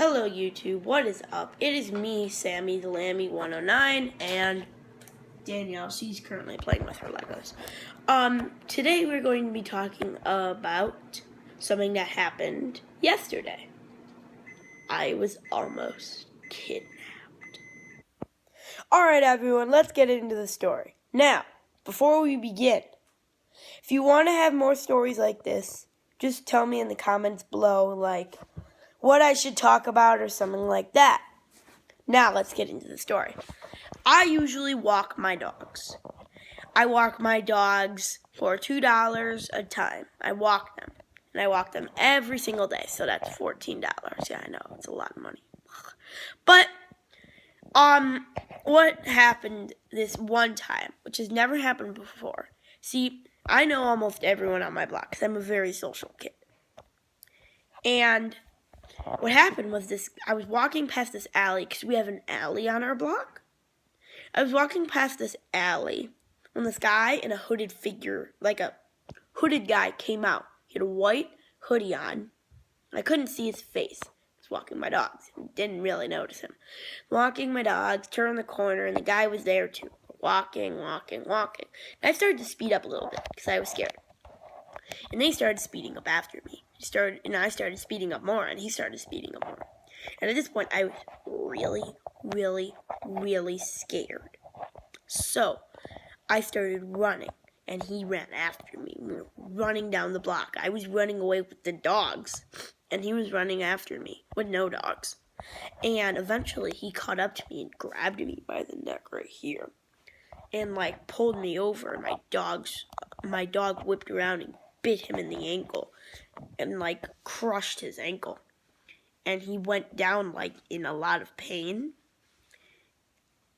Hello YouTube, what is up? It is me, Sammy the Lammy 109, and Danielle. She's currently playing with her Legos. Today we're going to be talking about something that happened yesterday. I was almost kidnapped. Alright everyone, let's get into the story. Now, before we begin, if you want to have more stories like this, just tell me in the comments below, like, what I should talk about or something like that. Now let's get into the story. I usually walk my dogs. I walk my dogs for $2 a time. I walk them. And I walk them every single day. So that's $14. Yeah, I know. It's a lot of money. But, what happened this one time, which has never happened before. See, I know almost everyone on my block because I'm a very social kid. And what happened was this, I was walking past this alley because we have an alley on our block. I was walking past this alley when this guy in a hooded figure, like a hooded guy, came out. He had a white hoodie on. I couldn't see his face. I was walking my dogs. Didn't really notice him. Walking my dogs, turned the corner, and the guy was there too. Walking. And I started to speed up a little bit because I was scared. And they started speeding up after me. I started speeding up more, and he started speeding up more. And at this point, I was really scared. So, I started running, and he ran after me. We were running down the block. I was running away with the dogs, and he was running after me with no dogs. And eventually, he caught up to me and grabbed me by the neck right here, and pulled me over. And my dog whipped around and bit him in the ankle, and crushed his ankle. And he went down in a lot of pain,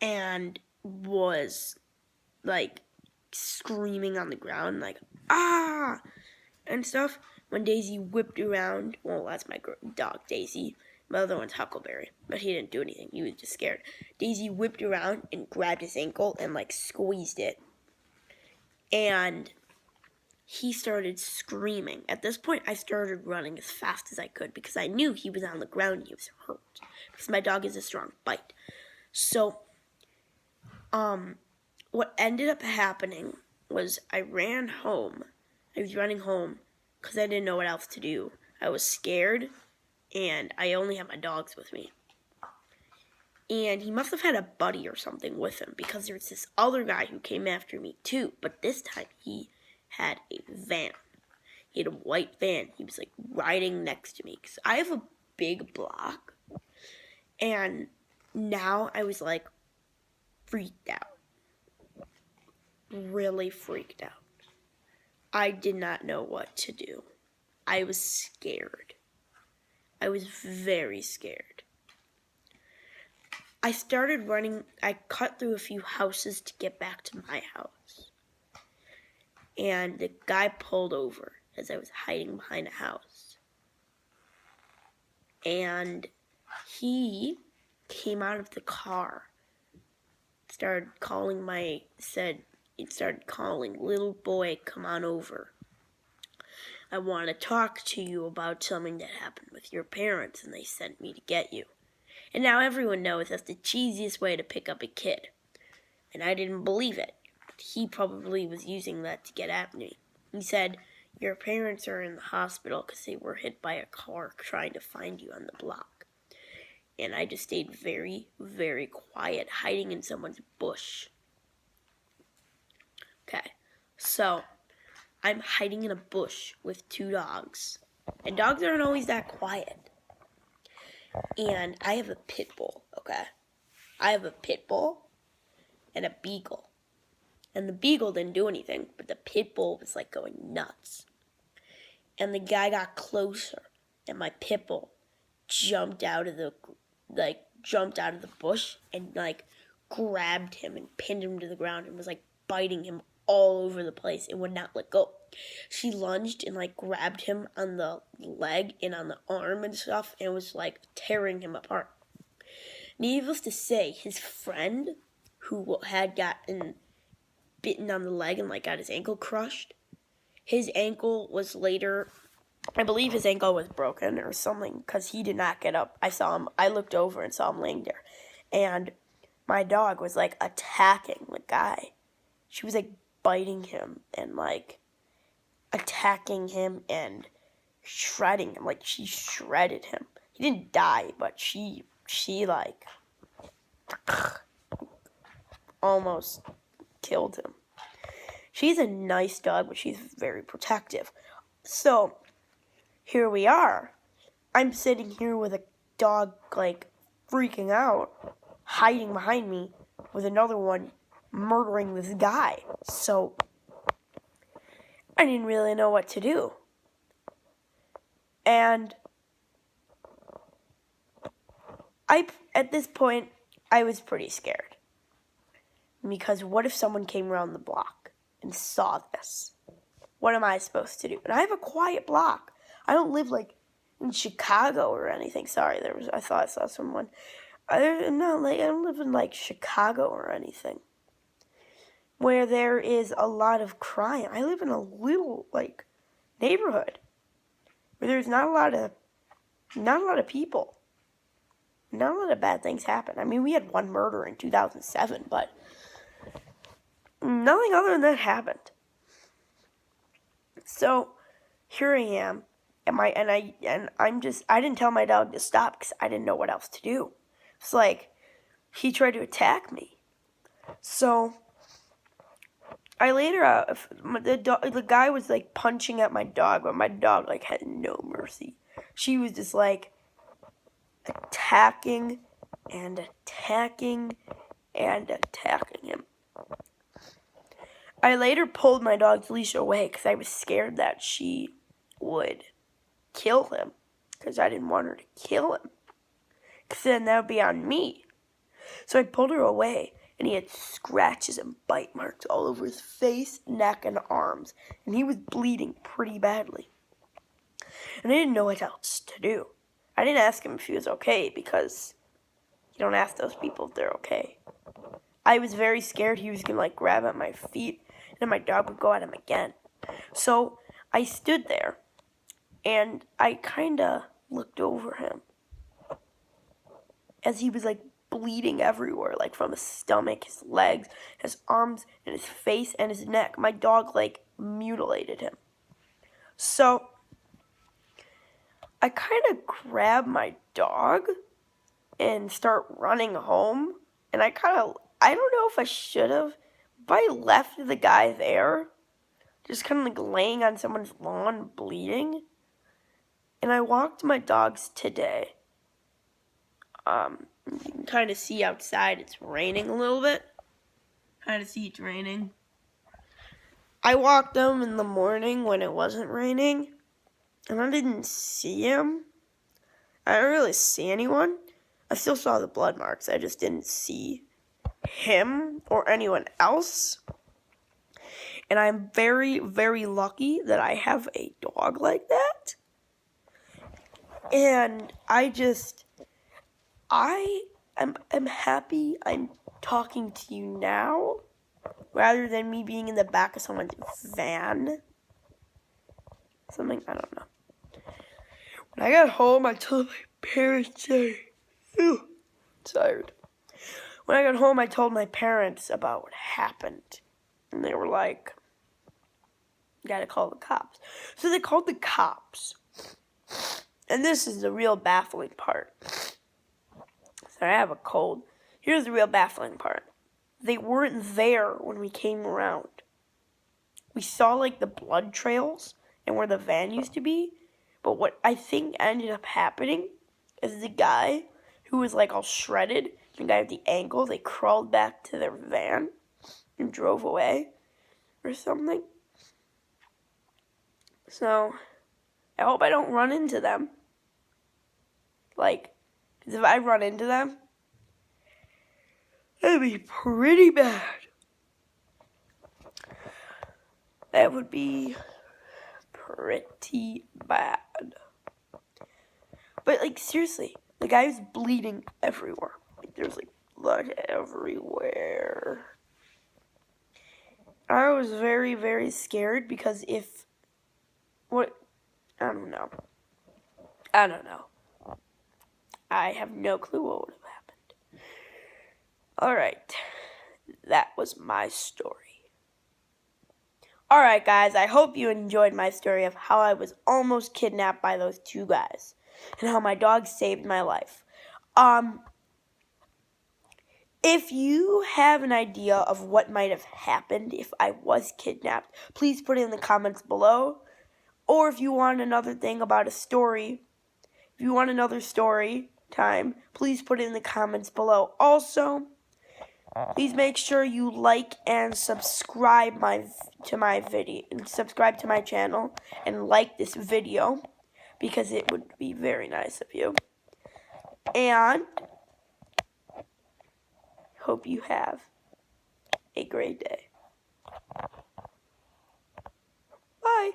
and was screaming on the ground, ah, and stuff. When Daisy whipped around, well, that's my dog, Daisy. My other one's Huckleberry, but he didn't do anything. He was just scared. Daisy whipped around and grabbed his ankle and squeezed it. And he started screaming. At this point, I started running as fast as I could because I knew he was on the ground and he was hurt. Because my dog is a strong bite. So, what ended up happening was I ran home. I was running home because I didn't know what else to do. I was scared, and I only had my dogs with me. And he must have had a buddy or something with him because there's this other guy who came after me too. But this time he had a van. He had a white van. He was riding next to me because I have a big block. And now I was freaked out. Really freaked out. I did not know what to do. I was scared. I was very scared. I started running. I cut through a few houses to get back to my house. And the guy pulled over as I was hiding behind a house. And he came out of the car. Started calling, little boy, come on over. I want to talk to you about something that happened with your parents, and they sent me to get you. And now everyone knows that's the cheesiest way to pick up a kid. And I didn't believe it. But he probably was using that to get at me. He said, your parents are in the hospital because they were hit by a car trying to find you on the block. And I just stayed very quiet, hiding in someone's bush. Okay, so I'm hiding in a bush with two dogs. And dogs aren't always that quiet. And I have a pit bull, okay? I have a pit bull and a beagle. And the beagle didn't do anything, but the pit bull was going nuts. And the guy got closer, and my pit bull jumped out of the bush and grabbed him and pinned him to the ground and was biting him all over the place and would not let go. She lunged and grabbed him on the leg and on the arm and stuff and was tearing him apart. Needless to say, his friend who had gotten bitten on the leg and got his ankle crushed, his ankle was later I believe his ankle was broken or something because he did not get up. I looked over and saw him laying there. And my dog was like attacking the guy. She was like biting him and like attacking him and shredding him. Like she shredded him. He didn't die, but she like almost killed him. She's a nice dog, but she's very protective. So here we are. I'm sitting here with a dog like freaking out, hiding behind me with another one murdering this guy. So I didn't really know what to do. And at this point, I was pretty scared. Because what if someone came around the block and saw this? What am I supposed to do? And I have a quiet block. I don't live like in Chicago or anything. Sorry, I thought I saw someone. I don't live in like Chicago or anything where there is a lot of crime. I live in a little like neighborhood where there's not a lot of people. Not a lot of bad things happen. I mean, we had one murder in 2007, but nothing other than that happened. So here I am, I didn't tell my dog to stop because I didn't know what else to do. It's like he tried to attack me. So I later the guy was like punching at my dog, but my dog like had no mercy. She was just like attacking and attacking and attacking him. I later pulled my dog's leash away because I was scared that she would kill him because I didn't want her to kill him because then that would be on me. So I pulled her away and he had scratches and bite marks all over his face, neck, and arms, and he was bleeding pretty badly. And I didn't know what else to do. I didn't ask him if he was okay because you don't ask those people if they're okay. I was very scared he was going to like grab at my feet and then my dog would go at him again. So I stood there and I kind of looked over him as he was like bleeding everywhere, like from his stomach, his legs, his arms, and his face and his neck. My dog like mutilated him. So I kind of grabbed my dog and start running home. And I don't know if I should have, if I left the guy there, just kind of like laying on someone's lawn bleeding. And I walked my dogs today. You can kind of see outside it's raining a little bit. Kind of see it's raining. I walked them in the morning when it wasn't raining. And I didn't see him. I didn't really see anyone. I still saw the blood marks. I just didn't see him or anyone else. And I'm very, very lucky that I have a dog like that. And I'm happy I'm talking to you now rather than me being in the back of someone's van. Something, I don't know. When I got home, I told my parents, tired. When I got home, I told my parents about what happened. And they were like, you gotta call the cops. So they called the cops. And this is the real baffling part. Sorry, I have a cold. Here's the real baffling part. They weren't there when we came around. We saw like the blood trails and where the van used to be. But what I think ended up happening is the guy who was like all shredded, the guy with the ankle, they crawled back to their van and drove away or something. So I hope I don't run into them. Like, because if I run into them, that'd be pretty bad. That would be pretty bad. But, like, seriously, the guy was bleeding everywhere. Like, there's, like, blood everywhere. I was very, very scared because I don't know. I don't know. I have no clue what would have happened. Alright. That was my story. Alright, guys, I hope you enjoyed my story of how I was almost kidnapped by those two guys and how my dog saved my life. If you have an idea of what might have happened if I was kidnapped, please put it in the comments below. Or if you want another thing about a story, if you want another story time, please put it in the comments below. Also, please make sure you like and subscribe to my video, and subscribe to my channel, and like this video, because it would be very nice of you. And hope you have a great day. Bye.